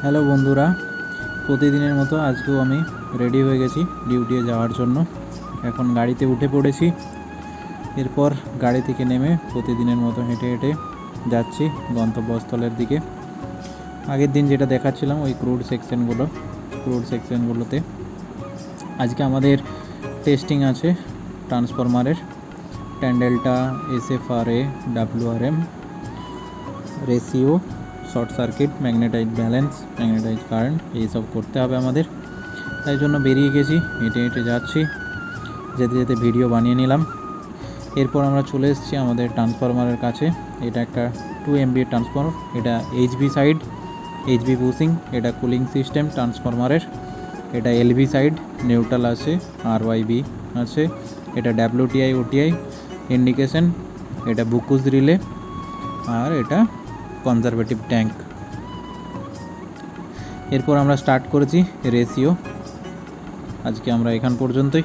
Hello বন্ধুরা, প্রতিদিনের মতো আজকেও আমি রেডি হয়ে গেছি ডিউটিতে যাওয়ার জন্য। এখন গাড়িতে উঠে পড়েছি। এরপর গাড়ি থেকে নেমে প্রতিদিনের মতো হেঁটে হেঁটে যাচ্ছি গন্তব্যস্থলের দিকে। আগের দিন যেটা দেখাচ্ছিলাম ওই ক্রুড সেকশনগুলোতে আজকে আমাদের টেস্টিং আছে ট্রান্সফরমারের, tan delta, SFRA, WRM, ratio, short circuit, magnetise balance, magnetise current, এইসব করতে হবে আমাদের। তাই জন্য বেরিয়ে গেছি, হেঁটে হেঁটে যাচ্ছি, যেতে যেতে ভিডিও বানিয়ে নিলাম। এরপর আমরা চলে এসেছি আমাদের ট্রান্সফরমারের কাছে। এটা একটা 2 MVA ট্রান্সফরমার, এটা এইচভি বুসিং, এটা কুলিং সিস্টেম ট্রান্সফরমারের। এটা LV সাইড, নিউট্রাল আছে, RYB আছে, এটা WTI OTI ইন্ডিকেশন, এটা বুকুজ রিলে, আর এটা কনজারভেটিভ ট্যাঙ্ক। এরপর আমরা স্টার্ট করেছি রেশিও। আজকে আমরা এখান পর্যন্তই।